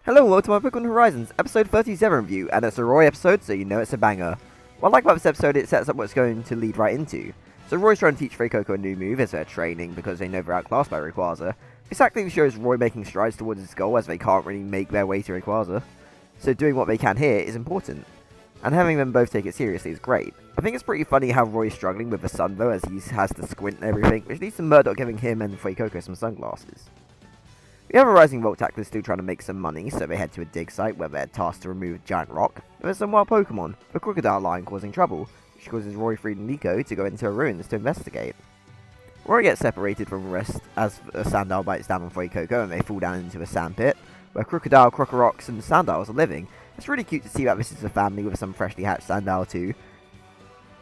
Hello and welcome to my Pokemon Horizons, episode 37 review, and it's a Roy episode, so you know it's a banger. What I like about this episode, it sets up what it's going to lead right into. So Roy's trying to teach Fuecoco a new move as they're training because they know they're outclassed by Rayquaza. This actively shows Roy making strides towards his goal as they can't really make their way to Rayquaza. So doing what they can here is important, and having them both take it seriously is great. I think it's pretty funny how Roy's struggling with the sun though, as he has to squint and everything, which leads to Murdoch giving him and Fuecoco some sunglasses. We have a Rising Volt tackler still trying to make some money, so they head to a dig site where they're tasked to remove a giant rock. There's some wild Pokemon, the crocodile line causing trouble, which causes Roy, Freed, and Nico to go into a ruins to investigate. Roy gets separated from the rest as a Sandile bites down on Fuecoco and they fall down into a sand pit, where Crocodile, Crocorox, and Sandiles are living. It's really cute to see that this is a family with some freshly hatched Sandile too.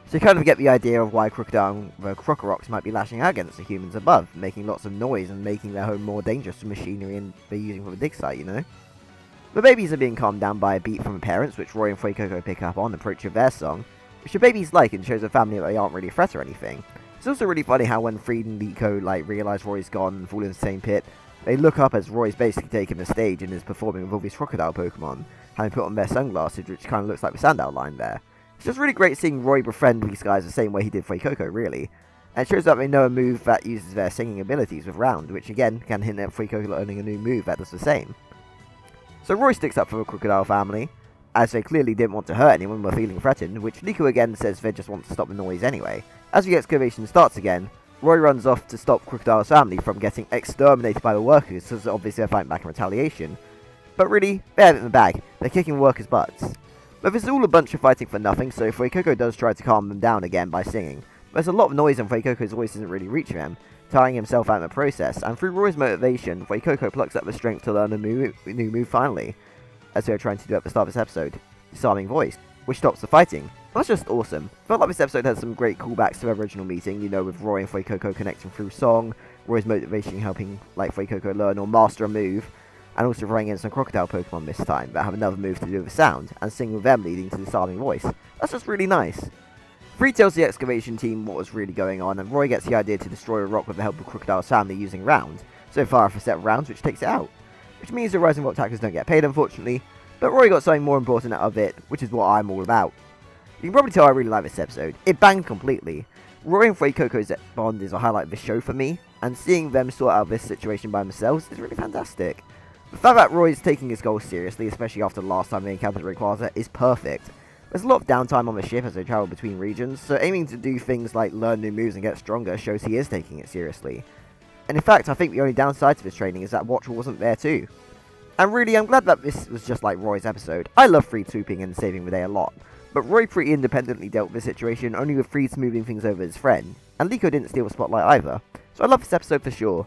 So you kind of get the idea of why Crocodile and the Crocorox might be lashing out against the humans above, making lots of noise and making their home more dangerous to machinery and they're using for the dig site, you know? The babies are being calmed down by a beat from the parents, which Roy and Fuecoco pick up on the approach of their song, which the babies like and shows the family that they aren't really a threat or anything. It's also really funny how when Freed and Nico realise Roy's gone and fall in the same pit, they look up as Roy's basically taken the stage and is performing with all these crocodile Pokemon, having put on their sunglasses, which kind of looks like the Sandile line there. It's just really great seeing Roy befriend these guys the same way he did Fuecoco, really. And it shows that they know a move that uses their singing abilities with Round, which again can hint at Fuecoco learning a new move that does the same. So Roy sticks up for the crocodile family, as they clearly didn't want to hurt anyone when feeling threatened, which Nico again says they just want to stop the noise anyway. As the excavation starts again, Roy runs off to stop Crocodile's family from getting exterminated by the workers, so obviously they're fighting back in retaliation. But really, they have it in the bag, they're kicking workers' butts. But this is all a bunch of fighting for nothing, so Fuecoco does try to calm them down again by singing. There's a lot of noise and Fuecoco's voice isn't really reaching him, tiring himself out in the process, and through Roy's motivation, Fuecoco plucks up the strength to learn a new move finally, as they were trying to do at the start of this episode, Disarming Voice, which stops the fighting. That's just awesome. Felt like this episode had some great callbacks to the original meeting, you know, with Roy and Fuecoco connecting through song, Roy's motivation helping Fuecoco learn or master a move, and also throwing in some crocodile Pokemon this time that have another move to do with sound, and singing with them leading to Disarming Voice. That's just really nice. Freed tells the excavation team what was really going on, and Roy gets the idea to destroy a rock with the help of Crocodile's family using Round, so far off a set of rounds which takes it out. Which means the Rising Volt tacklers don't get paid unfortunately, but Roy got something more important out of it, which is what I'm all about. You can probably tell I really like this episode. It banged completely. Roy and Fuecoco's bond is a highlight of this show for me, and seeing them sort out this situation by themselves is really fantastic. The fact that Roy is taking his goals seriously, especially after the last time they encountered Rayquaza, is perfect. There's a lot of downtime on the ship as they travel between regions, so aiming to do things like learn new moves and get stronger shows he is taking it seriously. And in fact, I think the only downside to this training is that Watcher wasn't there too. And really, I'm glad that this was just like Roy's episode. I love Freed swooping and saving the day a lot, but Roy pretty independently dealt with this situation, only with Freed smoothing things over his friend, and Liko didn't steal the spotlight either, so I love this episode for sure.